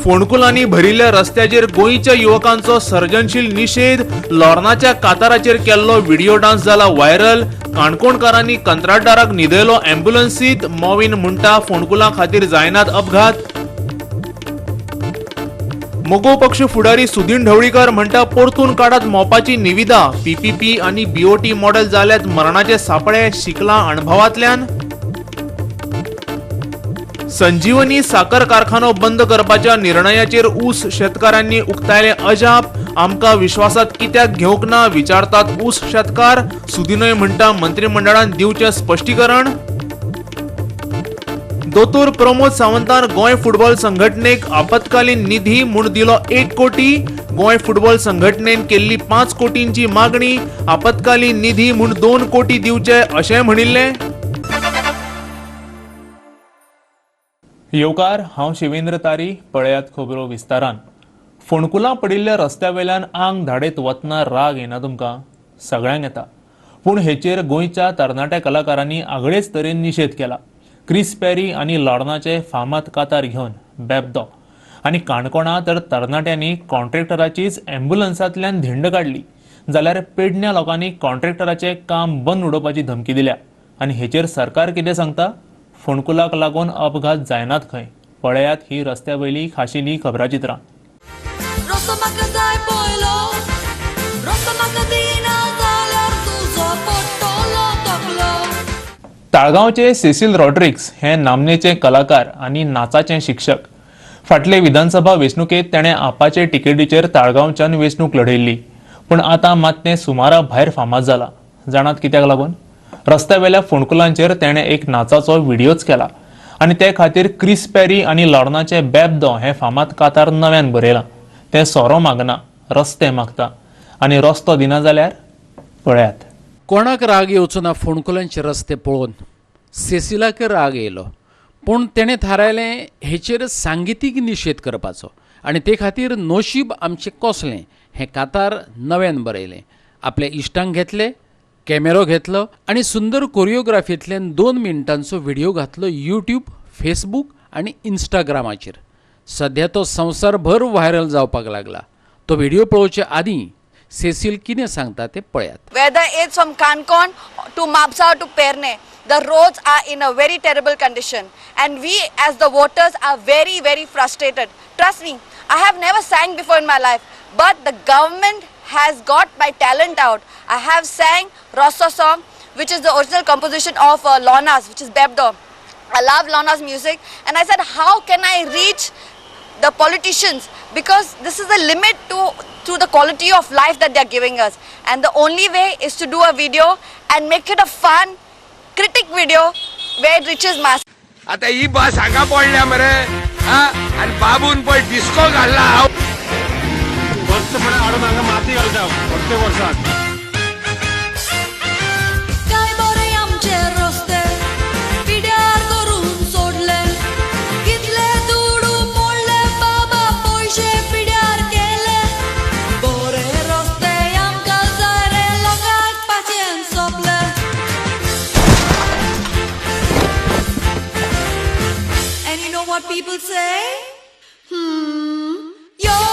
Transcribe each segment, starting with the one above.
फोंडकुलांनी भरिल्ल्या रस्त्याचेर गोंयच्या युवकांचो सर्जनशील निषेध. लॉर्नाच्या काताराचेर केल्लो व्हिडिओ डान्स जाला व्हायरल. काणकोणकारांनी कंत्राटदाराक न्हिदयलो अँब्युलन्सीत. मॉविन म्हणटा फोंडकुलां खातीर जायनात अपघात. मोगो पक्ष फुडारी सुदीन ढवळीकर म्हणटा परतून काडात मोपाची निविदा. पीपीपी आणि बीओटी मॉडेल जाल्यात मरणाचे सापळे. शिकला अणभवांतल्यान. संजीवनी साखर कारखानो बंद करपाच्या निर्णयाचेर ऊस शेतकारांनी उक्तायले अजाप. आमकां विश्वासात कित्याक घेवंक ना विचारतात ऊस शेतकार. सुदीनय म्हणटा मंत्रिमंडळान दिवचें स्पश्टीकरण. दोतोर प्रमोद सावंतान गोंय फुटबॉल संघटनेक आपत्कालीन निधी म्हूण दिलो 1 कोटी. गोंय फुटबॉल संघटनेन केल्ली 5 कोटींची मागणी. आपत्कालीन निधी म्हूण 2 कोटी दिवचे अशें म्हणिल्ले. येवकार, हांव शिवेंद्र तारी. पळयात खबरो विस्तारान. फोंडकुलां पडिल्ल्या रस्त्यावेल्यान आंग धाडेत वतना राग येना तुमकां? सगळ्यांक येता. पूण हेचेर गोंयच्या तरणाट्या कलाकारांनी आगळेच तरेन निशेध केला. क्रिस पेरी आनी लॉर्नाचे फामाद कातार घेवन बेबदो आनी काणकोणां तर तरणाट्यांनी कॉन्ट्रॅक्टराचीच अँब्युलन्सांतल्यान धिंड काडली. जाल्यार पेडण्या लोकांनी कॉन्ट्रॅक्टराचें काम बंद उडोवपाची धमकी दिल्या. आनी हेचेर सरकार कितें सांगता? फोंडकुलाक लागून अपघात जायनात खंय? पळयात ही रस्त्या वयली खाशेली खबराचित्रां. ताळगांवचे सेसील रॉड्रिक्स हे नामनेचे कलाकार आनी नाचाचे शिक्षक. फाटले विधानसभा वेंचणुकेंत तेणें आपाचे टिकेटीचेर ताळगांवच्यान वेंचणूक लढयल्ली. पूण आतां मात तें सुमारा भायर फामाद जाला. जाणात कित्याक लागून? रस्त्यावेल्या फोंडकुलांचेर तेणें एक नाचाचो व्हिडिओच केला आनी ते खातीर क्रिस पेरी आनी लॉर्नाचे बेबदो हे फामाद कातार नव्यान बरयलां. ते सोरो मागना, रस्ते मागता. आनी रस्तो दिना जाल्यार पळयात. कोणाक राग येवचो ना फोंडकुलांचे रस्ते पळोवन. सेसिलाक राग येयलो, पूण तेणें थारायलें हेचेर सांगीतीक निशेध करपाचो आनी ते खातीर नोशीब आमचें कोसलें हें कातार नव्यान बरयलें. आपले इश्टांक घेतले, कॅमेरो घेतलो आनी सुंदर कोरियोग्राफींतल्यान 2 मिनटांचो व्हिडिओ घातलो यूट्यूब, फेसबूक आनी इंस्टाग्रामाचेर. सध्या तो संवसारभर व्हायरल जावपाक लागला. तो व्हिडिओ पळोवचे आदीं सेसील कितें सांगता ते पळयात. Whether it's from Kankon to Mapsa to Perne, the roads are in a very terrible condition and we as the voters are very, very frustrated. Trust me, I have never sang before in my life, but the government has got my talent out. I have sang Rosso song, which is the original composition of Lorna's, which is Bebdo. I love Lorna's music and I said, how can I reach the politicians? Because this is the limit to the quality of life that they are giving us. And the only way is to do a video and make it a fun, critic video where it reaches mass. आता ही बस हांगा पडल्या मरे आणि बाबून पळय disco घालला. वर्ष फुडें हाडून हांगा माती घालता प्रत्येक वर्साक. काय बरे आमचे रस्ते पिड्यार करून सोडले. कितले दुडू मोडले बाबा, पयशे पिड्यार केले. बरे रस्ते आमकां जाय रे, लोकांक पाचें सोंपले. And you know what people say? You're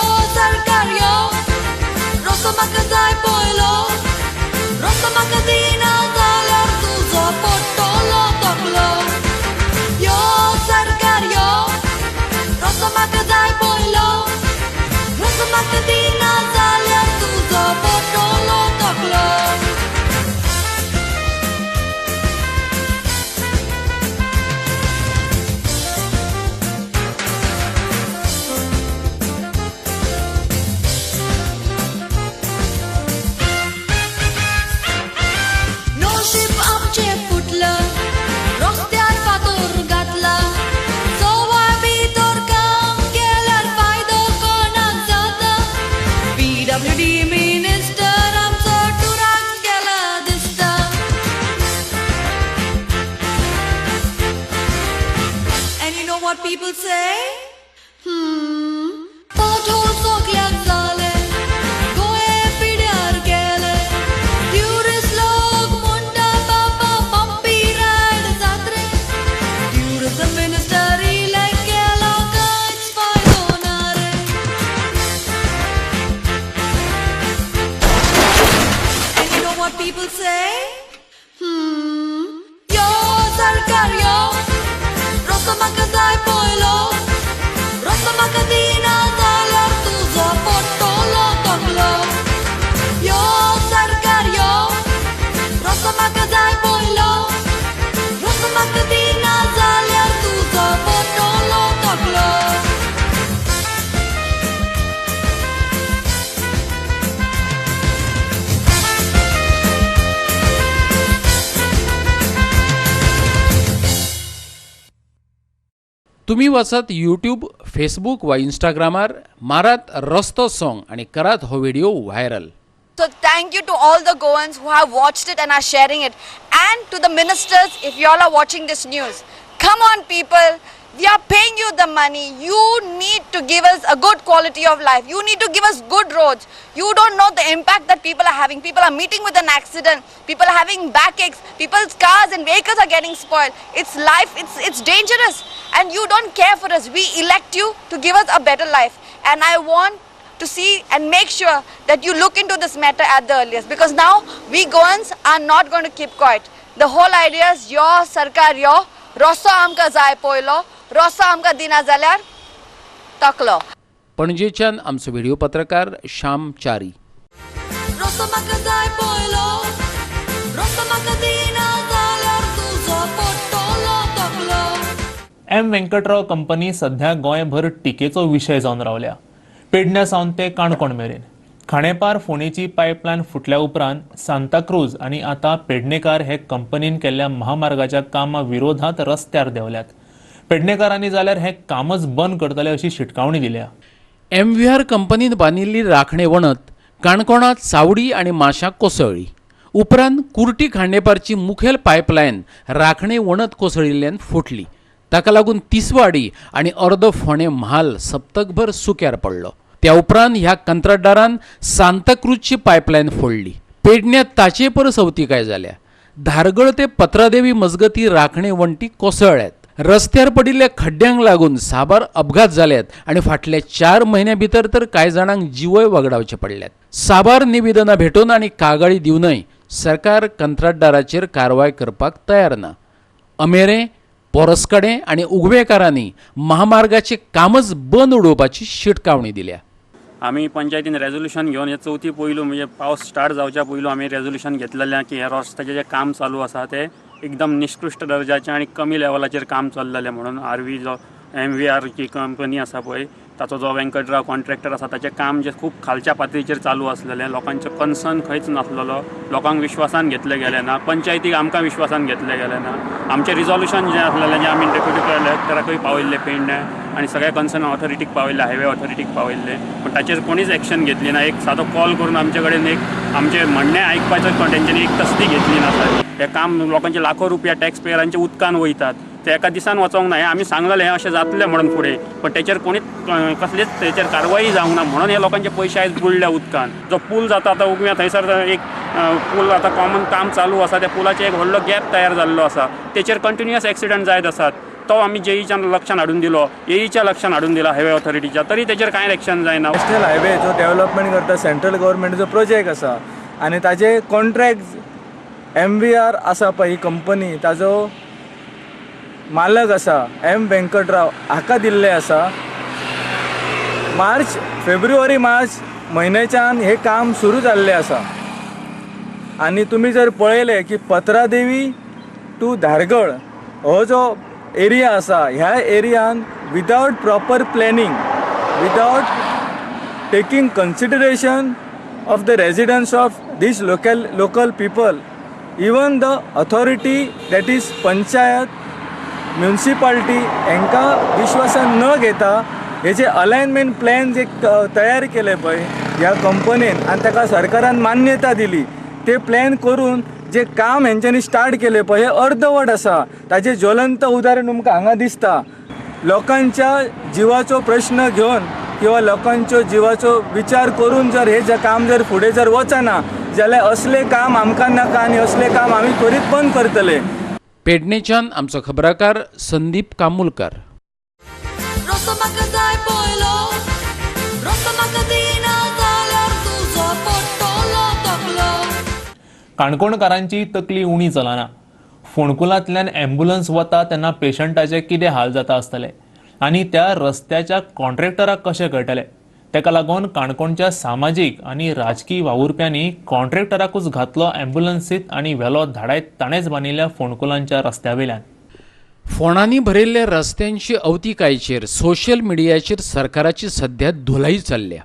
people say, yo sarkar yo, rosto maka zay poilo, rosto maka dina zalar tuzo potolo toklo. Yo sarkar yo, rosto maka zay poilo, rosto maka dina zalar tuzo potolo toklo. तुम्ही वचत YouTube, Facebook वा इंस्टाग्रामार मारात रस्तो song आणि करात हो video viral. So thank you to all the Goans who have watched it and are sharing it. And to the ministers, if you all are watching this news, come on people, we are paying you the money. You need to give us a good quality of life. You need to give us good roads. You don't know the impact that people are having. People are meeting with an accident. People are having backaches. People's cars and vehicles are getting spoiled. It's life, it's dangerous. And you don't care for us. We elect you to give us a better life. And I want to see and make sure that you look into this matter at the earliest, because now we Goans are not going to keep quiet. The whole idea is your sarkar yo, rosso amka zay poilo, rosso amka dina zalyar taklo. पणजेच्यान आमचो video पत्रकार श्याम चारी. Rosto maka zay poilo, rosto maka dina zalyar tuzo potolo toklo. M Venkatrao company सध्या गोंयभर टिकेचो विशय जावन रावल्या. पेडण्या सावन ते काणकोण मेरेन खाणेपार फोणेची पायपलायन फुटल्या उपरांत सांताक्रूज आनी आतां पेडणेकार हे कंपनीन केल्ल्या महामार्गाच्या कामा विरोधात रस्त्यार देंवल्यात. पेडणेकारांनी जाल्यार हें कामच बंद करतले अशी शिटकावणी दिल्या. MVR कंपनीन बांदिल्ली राखणे वणत काणकोणात चावडी आणि माश्यां कोसळ्ळी. उपरांत कुर्टी खांडेपारची मुखेल पायपलायन राखणे वणत कोसळिल्ल्यान फुटली. ताका लागून तिसवाडी आणि अर्द फोणे म्हाल सप्तकभर सुक्यार पडलो. त्या उपरांत ह्या कंत्राटदारान सांताक्रूजची पायपलायन फोडली. पेडण्यात ताचे परस अवतिकाय जाल्या. धारगळ ते पत्रादेवी मजगती राखणे वणटी कोसळ्ळ्यात. रस्त्यार पडिल्ल्या खड्ड्यांक लागून साबार अपघात जाल्यात आणि फाटल्या 4 म्हयन्यां भितर तर कांय जाणांक जिवय वगडावचे पडल्यात. साबार निवेदनां भेटून आनी कागाळी दिवनय सरकार कंत्राटदाराचेर कारवाय करपाक तयार ना. अमेरे, पोरसकडे आणि उगवेकारांनी महामार्गाचे कामच बंद उडोवपाची शिटकावणी दिल्या. आम्ही पंचायतीन रेझोल्युशन घेवन हे चवथी पयलू म्हणजे पावस स्टार्ट जावच्या पयलू आम्ही रेझोल्युशन घेतलेलें की हे रस्त्याचें जें काम चालू आसा ते एकदम निष्कृश्ट दर्जाचें आणि कमी लेवलाचेर काम चल्लेलें म्हणून RV जो MVR ची कंपनी आसा पळय ताचो जो व्यंकटराव कॉन्ट्रॅक्टर आसा ताचें काम जे खूब खालच्या पातळीचेर चालू आसलेलें. लोकांचें कन्सर्न खंयच नासलेलो. लोकांक विश्वासान घेतले गेले ना. पंचायतीक आमकां विश्वासान घेतले गेले ना. आमचें रिझोल्युशन जें आसलेलें जें आमी डेप्युटी कलेक्टराकूय पावयल्लें पेडण्या आनी सगळ्या कन्सर्न ऑथॉरिटीक पावयल्ले, हायवे ऑथॉरिटीक पावयल्ले, पण ताचेर कोणीच एक्शन घेतली ना. एक सादो कॉल करून आमचे कडेन एक आमचें म्हणणें आयकपाचें तेंच्यांनी एक तसदी घेतली नासली. हें काम लोकांचे लाखो रुपया टॅक्स पेयरांच्या उदकान वयतात. ते एका दिसान वचोंक ना. आमी सांगलें हें अशें जातलें म्हणून फुडें, पण तेचेर कोणीच कसलीच तेचेर कारवाई जावंक ना. म्हणून हे लोकांचे पयशे आयज बुडल्या उदकान. जो पूल जाता आतां उगव्या थंयसर एक पूल आतां कॉमन काम चालू आसा. त्या पुलाचेर एक व्हडलो गॅप तयार जाल्लो आसा. तेचेर कंटिन्युअस एक्सिडंट जायत आसात. तो आमी जेईच्या लक्षान हाडून दिलो, एईच्या लक्षान हाडून दिला हायवे ऑथॉरिटीच्या, तरी तेचेर कांय एक्शन जायना. नॅशनल हायवे जो डेव्हलपमेंट करता सेंट्रल गव्हर्मेंटाचो प्रोजेक्ट आसा आनी ताजे कॉन्ट्रॅक्ट MVR आसा पळय ही कंपनी, ताजो मालक आसा M व्यंकटराव हाका दिल्ले आसा. फेब्रुवारी मार्च म्हयन्याच्यान हे काम सुरू जाल्लें आसा. आनी तुमी जर पळयलें की पत्रादेवी टू धारगळ हो जो एरिया आसा, ह्या एरियान without proper planning, without taking consideration of the residents of this local people, even the authority that is panchayat, municipality हांकां विश्वासान न घेता हेचे अलायनमेंट प्लॅन जे तयार केले पळय ह्या कंपनीन आनी ताका सरकारान मान्यता दिली, ते प्लॅन करून जे काम हेंच्यांनी स्टार्ट केले पळय हे अर्धवट आसा. ताचे ज्वलंत उदाहरण तुमकां हांगा दिसता. लोकांच्या जिवाचो प्रश्न घेवन किंवा लोकांच्यो जिवाचो विचार करून जर हे जे काम जर फुडें जर वचना जाल्यार असले काम आमकां नाका आनी असले काम आमी त्वरीत बंद करतले. पेडणेच्यान आमचो खबराकार Sandeep Kamulkar. Rosto maka zay poilo, rosto maka dina zalyar tuzo potolo toklo. काणकोणकारांची तकली उणी चलना. फोंडकुलांतल्यान ॲम्ब्युलन्स वता तेन्ना पेशंटाचे कितें हाल जाता आसतले आनी त्या रस्त्याच्या कॉन्ट्रॅक्टराक कशें कळटले. तेका लागून काणकोणच्या सामाजीक आनी राजकीय वावुरप्यांनी कॉन्ट्रॅक्टराकूच घातलो ॲम्ब्युलन्सीत आनी व्हेलो धाडायत ताणेच बांदिल्ल्या फोंडकुलांच्या रस्त्यावेल्यान. फोंडांनी भरिल्ल्या रस्त्यांची अवतिकायेचेर सोशल मिडियाचेर सरकाराची सध्या धुलाई चल्ल्या.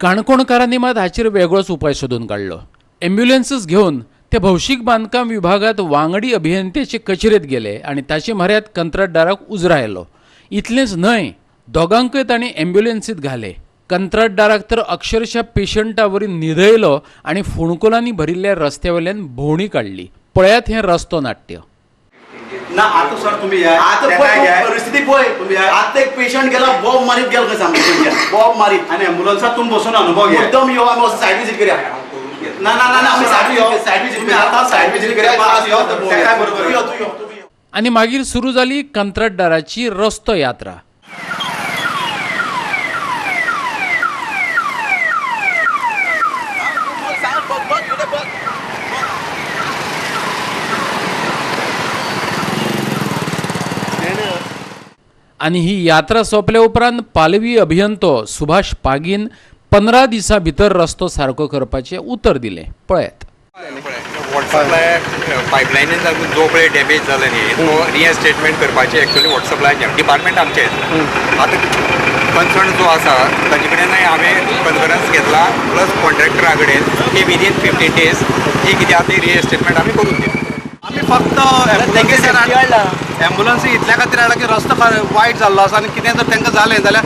काणकोणकारांनी मात हाचेर वेगळोच उपाय सोदून काडलो. ॲम्ब्युलन्सीस घेवन ते भौशीक बांदकाम विभागात वांगडी अभियंत्याचे कचेरेत गेले आनी ताचे म्हऱ्यांत कंत्राटदाराक उजरो आयलो. इतलेंच न्हय, दोगांकय तांणी ॲम्ब्युलन्सीत घाले. कंत्राटदाराक तर अक्षरशः पेशंटावरी न्हिदयलो आनी फोंडकुलांनी भरिल्ल्या रस्त्यावेल्यान भोंवडी काडली. पळयात हें रस्तो नाट्य. ना आता सर तुम्ही या आता परिस्थिती पळय तुम्ही आता एक पेशंट गेला बॉब मारीत गेला कसं आमच्या बॉब मारीत आणि ॲम्ब्युलन्सात तुम्ही बसून अनुभव घ्या एकदम यो आम्ही साईड विजिट करूया. ना ना ना आम्ही साईड विजिट आता साईड विजिट करूया. काय बरोबर यो तू यो. आनी मागीर सुरू जाली कंत्राटदाराची रस्तो यात्रा. आनी ही यात्रा सोंपले उपरांत पालवी अभियंतो सुभाष पागीन 15 दिसां भितर रस्तो सारको करपाचें उतर दिलें. पळयात. व्हॉट्सअपला पायपलायनीन लागून जो पळय डॅमेज जालो न्ही तो रिएस्टेटमेंट करपाचें एक्चुअली व्हॉट्सअपला डिपार्टमेंट आमचें आतां कन्सर्न जो आसा ताजे कडेनय हांवें कन्फरन्स घेतला प्लस कॉन्ट्रॅक्टरा कडेन की विदीन 15 days ही कितें आसा ती रिएस्टेटमेंट आमी करून दिता. आम्ही फक्त ॲम्ब्युलन्स इतल्या खातीर हाडला की रस्तो वायट जाल्लो आसा आनी कितें जर तांकां जालें जाल्यार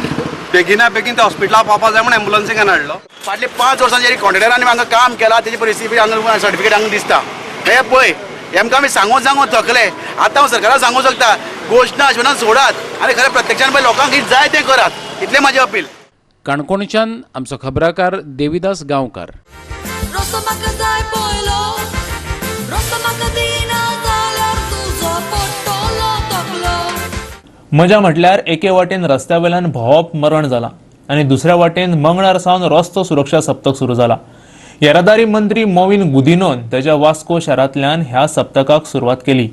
बेगिना बेगीन ते हॉस्पिटलाक पावपाक जाय म्हणून ॲम्ब्युलन्सीक हाडलो. फाटले 5 वर्सांचेर कॉन्ट्रॅक्टरांनी हांगा काम केलां तेजी परिस्थिती हांगा सर्टिफिकेट हांगा दिसता. हे पळय हेमकां आमी सांगून थकले. आतां हांव सरकाराक सांगूंक शकता घोशणा आश्वासन सोडात आनी खरें प्रत्यक्षान पळय लोकांक कितें जाय तें करात. इतलें म्हाजें अपील. काणकोणच्यान आमचो खबराकार देविदास गांवकार. रस्तो म्हाका जाय पळयलो रस्तो म्हाका दिना जाल्यार तुजो पडटलो तकलो. मजा म्हटल्यार एके वाटेन रस्त्यावेल्यान भोंवप मरण जाला आनी दुसऱ्या वाटेन मंगळार सावन रस्तो सुरक्षा सप्तक सुरू जाला. येरादारी मंत्री मोविन गुदिनोन तेज्या वास्को शारांतल्यान ह्या सप्तकाक सुरवात केली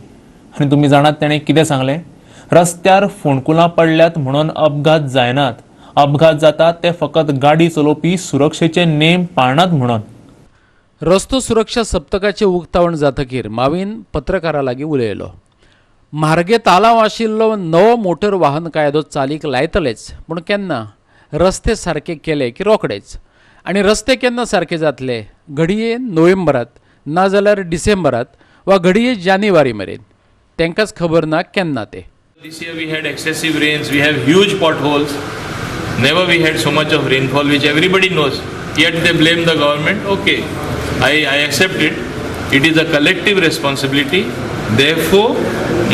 आनी तुमी जाणात तेणें कितें सांगलें. रस्त्यार फोंडकुलां पडल्यात म्हणून अपघात जायनात. अपघात जातात ते फकत गाडी चलोवपी सुरक्षेचे नेम पाळनात म्हणून. रस्तो सुरक्षा सप्तकाचें उक्तावण जातकीर मावीन पत्रकारा लागीं उलयलो. म्हारगे तालाव आशिल्लो नवो मोटर वाहन कायदो चालीक लायतलेच पूण केन्ना. रस्ते सारके केले की रोखडेच. आनी रस्ते केन्ना सारके जातले. घडये नोव्हेंबरात नाजाल्यार डिसेंबरात वा घडये जानेवारी मेरेन. तांकांच खबर ना केन्ना ते. This year we had excessive rains, we have huge potholes. Never we had so much of rainfall, which everybody knows. Yet they blame the government. Okay, I accept it. It is a collective responsibility. Therefore,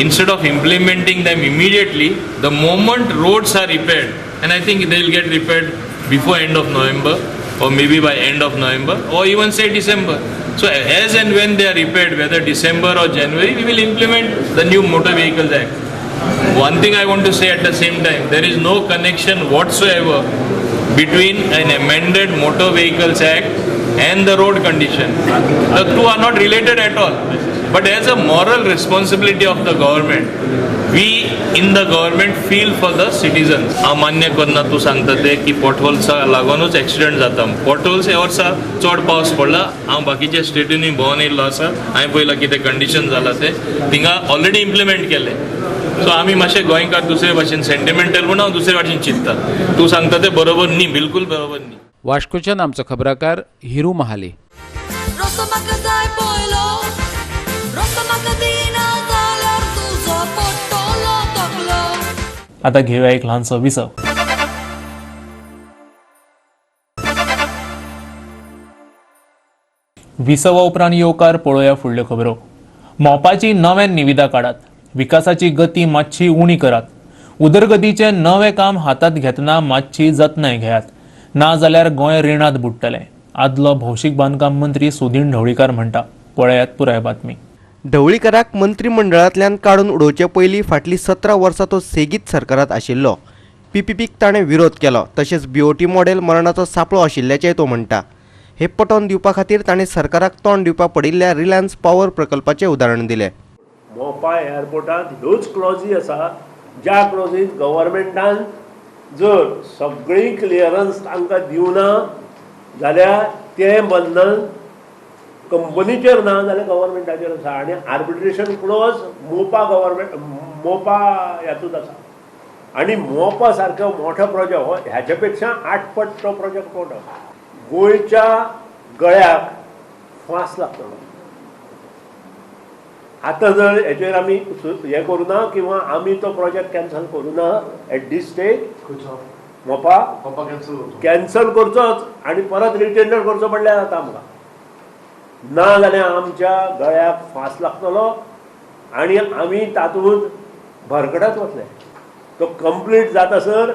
instead of implementing them immediately, the moment roads are repaired, and I think they will get repaired before end of November, or maybe by end of November, or even say December. So as and when they are repaired, whether December or January, we will implement the new Motor Vehicles Act. One thing I want to say at the same time, there is no connection whatsoever between an amended Motor Vehicles Act and the road condition. The two are not related at all. But as a moral responsibility of the government, we in the government feel for the citizens. हांव मान्य करना तूं सांगता ते की पॉटहोल्सा लागूनच accident जाता. Potholes ह्या वर्सा चड पावस पडला. हांव बाकीच्या स्टेटींनी भोंवन येयल्लो आसा. हांवें पळयलां कितें कंडिशन जाला ते थिंगा ऑलरेडी इम्प्लिमेंट केले. सो आमी मातशे गोंयकार दुसरे भाशेन सेंटिमेंटल म्हणून हांव दुसरे भाशेन चिंतता. तूं सांगता ते बरोबर न्ही, बिलकुल बरोबर न्ही. वास्कोच्यान आमचो खबराकार हिरू महाले. रस्तो म्हाका जाय पळयलो रस्तो म्हाका दिना जाल्यार तुजो पडटलो तकलो. आता घेऊया एक लहानसो विसव. विसवा उपरांत येवकार पळोवया फुडल्यो खबरो. मोपाची नव्यान निविदा काडात. विकासाची गती मातशी उणी करात. उदरगतीचे नवे काम हातात घेतना मातशी जतनाय घेयात. ना जाल्यार गोंय रिणात बुडटलें. आदलो भौशीक बांदकाम मंत्री सुदीन ढवळीकार म्हणटा. पळयात पुराय बातमी. ढवळीकाराक मंत्रिमंडळांतल्यान काडून उडोवचे पयलीं फाटलीं 17 वर्सां तो सेगीत सरकारांत आशिल्लो. पीपीपीक ताणें विरोध केलो. तशेंच बीओटी मॉडेल मरणाचो सापळो आशिल्ल्याचेय तो म्हणटा. हे पटोवन दिवपा खातीर ताणें सरकाराक तोंड दिवपा पडिल्ल्या रिलायन्स पॉवर प्रकल्पाचें उदाहरण दिलें. मोपा एअरपोर्टात ह्योच क्लॉजी आसा ज्या क्लॉजीत गव्हर्मेंटान जर सगळी क्लियरन्स तांकां दिवना जाल्यार तें बंधन कंपनीचेर ना जाल्यार गव्हर्मेंटाचेर आसा. आनी आर्बिट्रेशन क्लॉज मोपा मोपा हातूंत आसा. आनी मोपा सारको मोठो प्रोजेक्ट हो ह्याच्या पेक्षा 8 पट तो प्रोजेक्ट मोठो. गोंयच्या गळ्याक फास लागतलो. आतां जर हेचेर आमी हें करूना किंवा आमी तो प्रोजेक्ट कॅन्सल करूना एट दीस स्टेज मोपा कॅन्सल करचोच आनी परत रिटेंडर करचो पडल्यार जाता आमकां. ना जाल्यार आमच्या गळ्याक फास लागतलो आनी आमी तातूंत भरकटत वतले. तो कंप्लीट जातासर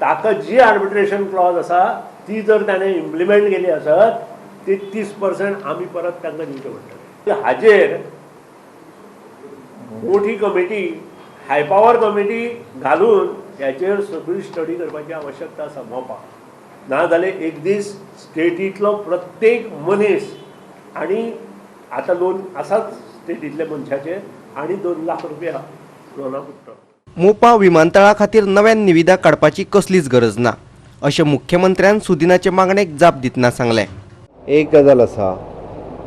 ताका जी आर्बिट्रेशन क्लॉज आसा ती जर ताणें इम्प्लिमेंट केली आसत ती 30% आमी परत तांकां दिवचे पडटले. हाजेर मोठी कमिटी हाय पॉवर कमिटी घालून ह्याचेर सगळी स्टडी करपाची आवश्यकता आसा मोपा. ना जाल्यार एक दीस स्टेटींतलो प्रत्येक मनीस आनी आतां लोन आसाच स्टेटींतल्या मनशाचेर आनी 2 लाख रुपया लोना पडटलो. मोपा विमानतळा खातीर नव्यान निविदा काडपाची कसलीच गरज ना अशें मुख्यमंत्र्यान सुदिनाचे मागणेक जाप दितना सांगलें. एक गजाल आसा,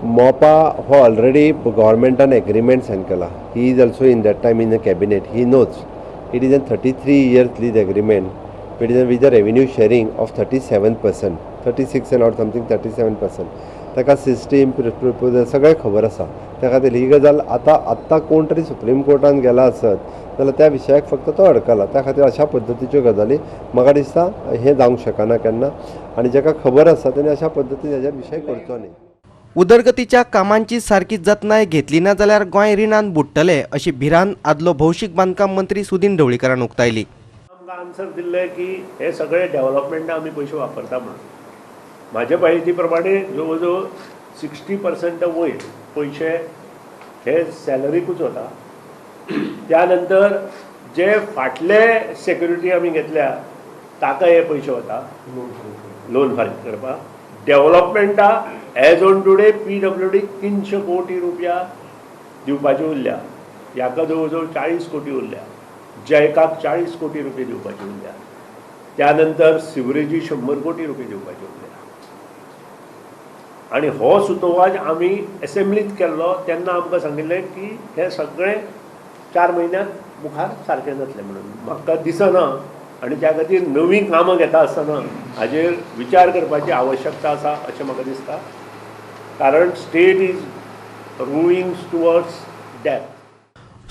मोपा हो ऑलरेडी गव्हर्मेंटान एग्रीमेंट सायन केला. He is also in that time in the cabinet. He knows it is an 33 years lease agreement with the revenue sharing of 37%, 36 and out something 37%. ताका सिस्टीम प्रपोजल सगळें खबर आसा. त्या खातीर ही गजाल आतां कोण तरी सुप्रीम कोर्टान गेला आसत जाल्यार त्या विशयाक फक्त तो अडकला. त्या खातीर अशा पद्दतीच्यो गजाली म्हाका दिसता हें जावंक शकना केन्ना. आनी जाका खबर आसा ताणें अशा पद्दतीन हेजेर विशय करचो न्ही. उदरगतीच्या कामांची सारकी जतनाय घेतली ना जाल्यार गोंय रिणान बुडटले अशी भिरांत आदलो भौशीक बांदकाम मंत्री सुदीन ढवळीकरान उक्तायली. आमकां आन्सर दिल्ले की हे सगळे डेव्हलपमेंटा आमी पयशे वापरता म्हणून. म्हाज्या म्हायती प्रमाणे जवळ जवळ 60% वयर पयशे हे सॅलरीकूच वता. त्या नंतर जे फाटले सेक्युरिटी आमी घेतल्या ताका हे पयशे वता लोन फारीक करपाक. डेव्हलपमेंटा एज ऑन टुडे PWD 300 कोटी रुपया दिवपाचे उरल्या. ह्याका जवळ जवळ 40 कोटी उरल्या. जयकाक 40 कोटी रुपये दिवपाचे उरल्या. त्यानंतर सिवरेजी 100 कोटी रुपये दिवपाचे उरल्या. आणि हो सुतोवाज आमी एसेंब्लीत केल्लो तेन्ना आमकां सांगिल्लें की हे सगळे 4 म्हयन्यांत मुखार सारकें जातलें म्हणून. म्हाका दिसना आनी त्या खातीर नवीं कामां घेता आसतना हाजेर विचार करपाची आवश्यकता आसा अशें म्हाका दिसता. कारण स्टेट इज रुईंग टुवर्ड्स डॅथ.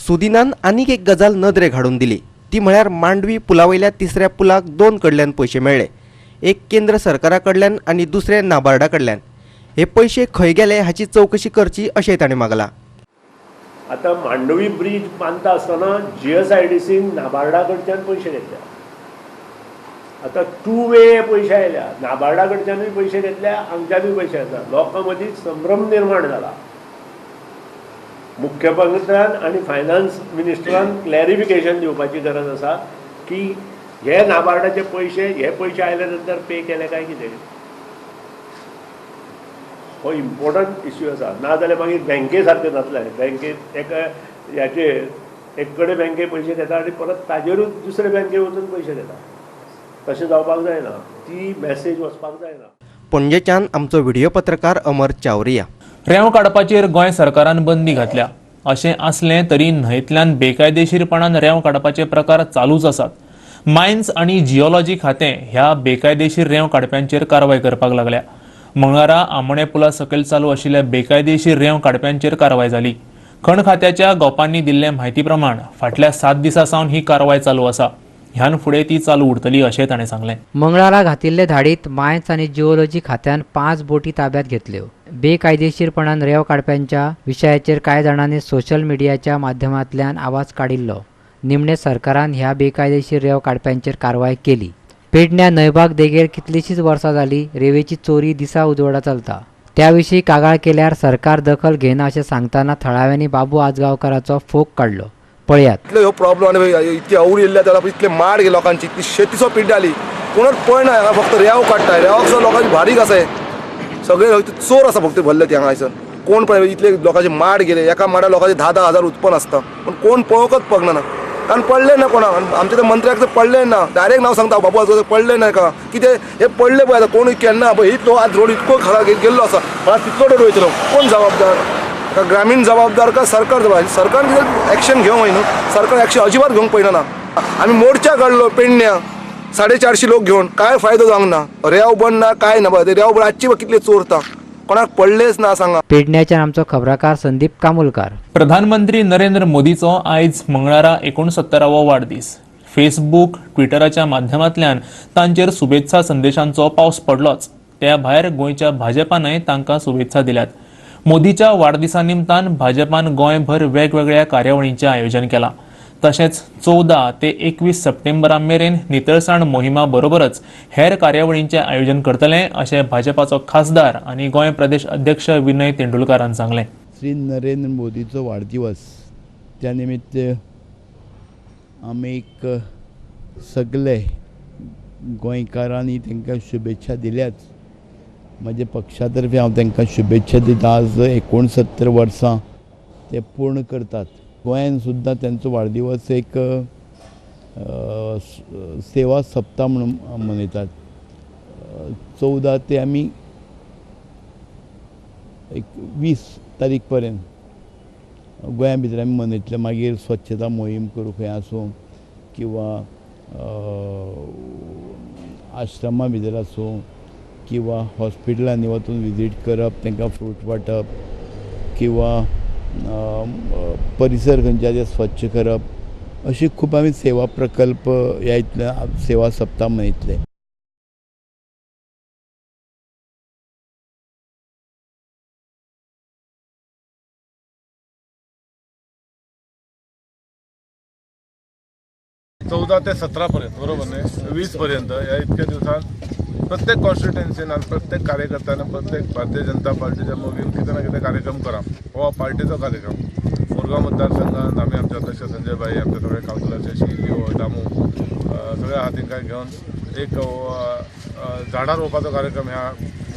सुदिनान आनीक एक गजाल नदरेक हाडून दिली ती म्हळ्यार मांडवी पुलावयल्या 3ऱ्या पुलाक 2 कडल्यान पयशे मेळ्ळे. एक केंद्र सरकारा कडल्यान आनी दुसरे नाबार्डा कडल्यान. हे पयशे खंय गेले हाची चवकशी करची अशेंय ताणें मागलां. आतां मांडवी ब्रीज बांदता आसतना GSIDCन नाबार्डा कडच्यान पयशे घेतल्या. आतां 2 वे पयशे आयल्या. नाबार्डा कडच्यानूय पयशे घेतल्या आमच्यानूय पयशे येता. लोकां मदीं संभ्रम निर्माण जाला. मुख्यमंत्र्यान आनी फायनान्स मिनिस्टरान क्लॅरिफिकेशन दिवपाची गरज आसा की हे नाबार्डाचे पयशे हे पयशे आयल्या नंतर पे केले काय कितें. हो इम्पॉर्टंट इश्यू आसा. ना जाल्यार मागीर बँके सारकें जातलें. बँकेत एका ह्याचेर एक कडेन बँके पयशे घेता आनी परत ताजेरूच दुसरे बँके वचून पयशे घेता. तशें जावपाक जायना. ती मॅसेज वचपाक जायना. पणजेच्यान आमचो व्हिडिओ पत्रकार अमर चावरिया. रेंव काडपाचेर गोंय सरकारान बंदी घातल्या. अशें आसलें तरी न्हंयतल्यान बेकायदेशीरपणान रेंव काडपाचे प्रकार चालूच आसात. मायन्स आनी जिओलॉजी खातें ह्या बेकायदेशीर रेंव काडप्यांचेर कारवाय करपाक लागल्या. मंगळारा आमणे पुला सकयल चालू आशिल्ल्या बेकायदेशीर रेंव काडप्यांचेर कारवाय जाली. खण खात्याच्या गोपांनी दिल्ले म्हायती प्रमाण फाटल्या 7 दिसां सावन ही कारवाय चालू आसा. ह्यान फुडें ती चालू उरतली अशें ताणें सांगलें. मंगळारा घातिल्ले धाडीत मायन्स आनी जिओलॉजी खात्यान 5 बोटी ताब्यात घेतल्यो. बेकायदेशीरपणान रेंव काडप्यांच्या विशयाचेर कांय जाणांनी सोशल मिडियाच्या माध्यमांतल्यान आवाज काडिल्लो. निमणे सरकारान ह्या बेकायदेशीर रेंव काडप्यांचेर कारवाय केली. पेडण्या न्हंयभाग देगेर कितलींशींच वर्सां जाली रेंवेची चोरी दिसा उजवाडा चलता. त्या विशीं कागाळ केल्यार सरकार दखल घेना अशें सांगतना थळाव्यांनी बाबू आजगांवकाराचो फोग काडलो. पळयात. इतलो ह्यो प्रॉब्लम इतकी आवड येयल्या जाल्यार इतले माड गे लोकांची इतली शेतीचो पीड जाली. कोणूच पळयना. फक्त रेंव काडटाय. रेंवाक लोकांची भारीक आसाय. सगळे चोर आसा फक्त भरले ते हांगासर. कोण पण इतले लोकांचे माड गेले, एका माडा लोकांचे 10,000 उत्पन्न असता, पण कोण पळोवकच पळना. कारण पडले ना कोणाक, आमच्या त्या मंत्र्याक तर पडले ना. डायरेक्ट नाव सांगता बाबा पडले ना का कितें हे पडले पळय. आतां कोण केन्ना पळय इतलो आज रोड इतको खराब गेल्लो आसा, मला तितलो रोड वयतलो, कोण जबाबदार? का ग्रामीण जबाबदार का सरकार जबाबदार? सरकार कितें एक्शन घेवंक न्हू. सरकार एक्शन अजिबात घेवंक पळयना. आमी मोर्चा काडलो पेडण्या 450 लोक घेवन, काय फायदो जावंक ना. रेंव बंद ना काय ना. ते रेंव बंद आजची कितले चोरता, कोणाक पडलेच ना सांगा. पेडण्याच्यान आमचो खबराकार संदीप कामुलकार. प्रधानमंत्री नरेंद्र मोदीचो आयज मंगळारा 69वो वाडदीस. फेसबूक, ट्विटराच्या माध्यमांतल्यान तांचेर शुभेच्छा संदेशांचो पावस पडलोच. त्या भायर गोंयच्या भाजपानय तांकां शुभेच्छा दिल्यात. मोदीच्या वाडदिसा निमतान भाजपान गोंयभर वेगवेगळ्या कार्यावळींचें आयोजन केलां. तशेंच 14 ते 21 सप्टेंबरा मेरेन नितळसाण मोहिमा बरोबरच हेर कार्यावळींचें आयोजन करतले अशें भाजपाचो खासदार आनी गोंय प्रदेश अध्यक्ष विनय तेंडुलकारान सांगलें. श्री नरेंद्र मोदीचो वाडदिवस त्या निमित्त आमी सगळे गोंयकारांनी तांकां शुभेच्छा दिल्याच. म्हज्या पक्षा तर्फे हांव तांकां शुभेच्छा दिता. आज 69 वर्सां ते पूर्ण करतात. गोंयान सुद्दां तांचो वाडदिवस एक सेवा सप्ताह म्हणून मनयतात. 14 ते आमी 20 तारीख पर्यंत गोंया भितर आमी मनयतले. मागीर स्वच्छता मोहीम करूं खंय आसूं किंवा आश्रमां भितर आसूं किंवा हॉस्पिटलांनी वचून विजीट करप, तांकां फ्रूट वांटप किंवा परिसर खंयच्या ते स्वच्छ करप, अशी खूब आमी सेवा प्रकल्प ह्या इतल्या सेवा सप्ताह मनयतले. चौदा ते 17 पर्यंत बरोबर नाही 20 पर्यंत या इतक्या दिवसात प्रत्येक कॉन्स्टिट्युएन्सीन आणि प्रत्येक कार्यकर्त्यानं प्रत्येक भारतीय जनता पार्टीच्या मोगीन कितें ना कितें कार्यक्रम करप हो पार्टीचो कार्यक्रम. मुरगांव मतदारसंघात आमी आमचे अध्यक्ष संजय भाई, आमचे सगळे कावन्सिलर शिल्यो दामू सगळ्या हातींकाय घेवन एक झाडां रोवपाचो कार्यक्रम ह्या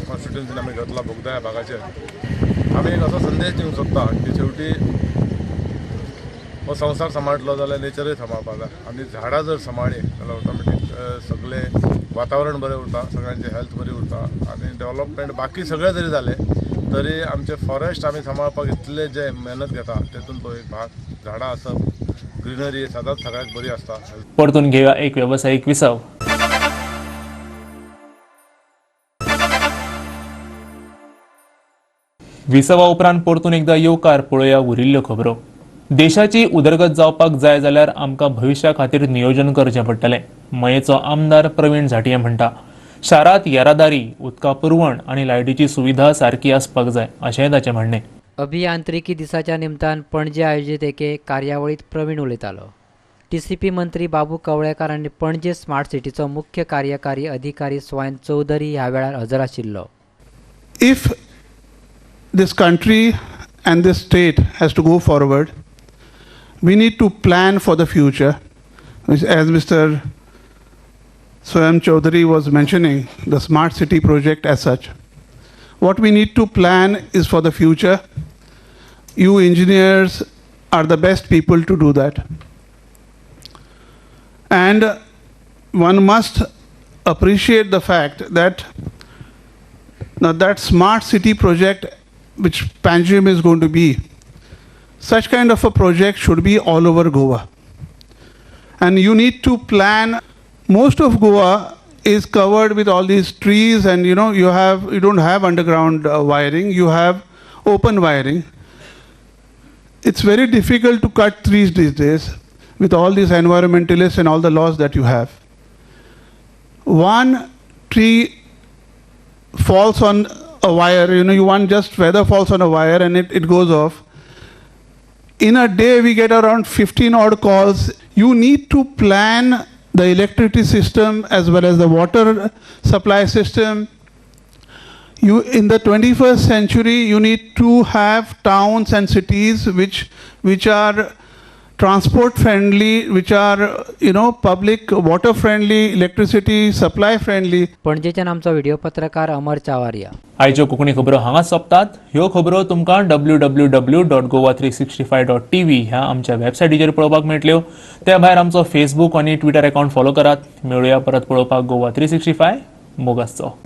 कॉन्स्टिट्युएन्सीन आमी घेतला बोगदा ह्या भागाचेर. आमी एक असो संदेश दिवंक सोदता की शेवटी हो संवसार सांबाळटलो जाल्यार नेचरय सांबाळपाक जाय. आनी झाडां जर सांबाळ्ळी जाल्यार ऑटोमॅटीक सगळें वातावरण बरें उरता, सगळ्यांची हेल्थ बरी उरता आनी डेव्हलपमेंट बाकी सगळें जरी जालें तरी आमचे फॉरेस्ट आमी सांबाळपाक इतले जे मेहनत घेता तेतून तो एक भाग झाडां आसप, ग्रीनरी सदांच सगळ्याक बरी आसता. परतून घेऊया एक व्यावसायिक विसव. विसवा उपरांत परतून एकदा येवकार पळोवया उरिल्ल्यो खबरो. देशाची उदरगत जावपाक जाय जाल्यार आमकां भविश्या खातीर नियोजन करचें पडटलें. मयेचो आमदार प्रवीण झांटये म्हणटा. शारांत येरादारी, उदका पुरवण आनी लायटीची सुविधा सारकी आसपाक जाय अशेंय ताचें म्हणणें. अभियांत्रिकी दिसाच्या निमतान पणजे आयोजीत एके कार्यावळीत प्रवीण उलयतालो. TCP मंत्री बाबू कवळेकार आनी पणजे स्मार्ट सिटीचो मुख्य कार्यकारी अधिकारी स्वयं चौधरी ह्या वेळार हजर आशिल्लो. If this country and this state has to go forward, we need to plan for the future. As Mr. Swayam Chaudhary was mentioning, the smart city project as such. What we need to plan is for the future. You engineers are the best people to do that. And one must appreciate the fact that that smart city project which Panjim is going to be, such kind of a project should be all over Goa. And you need to plan. Most of Goa is covered with all these trees and you don't have underground wiring, you have open wiring. It's very difficult to cut trees these days with all these environmentalists and all the laws that you have. One tree falls on a wire, one just feather falls on a wire and it goes off. In a day we get around 15 odd calls. You need to plan the electricity system as well as the water supply system. In the 21st century you need to have towns and cities which are transport friendly, which are, public water friendly, electricity supply friendly. पणजेच्यान आमचो video पत्रकार अमर चावारिया. आयच्यो कोंकणी खबरो हांगाच सोंपतात. ह्यो खबरो तुमकां www.goa365.tv ह्या आमच्या वेबसायटीचेर पळोवपाक मेळटल्यो. त्या भायर आमचो फेसबूक आनी ट्विटर अकाउंट फॉलो करात. मेळुया परत पळोवपाक गोवा 365 मोगासचो.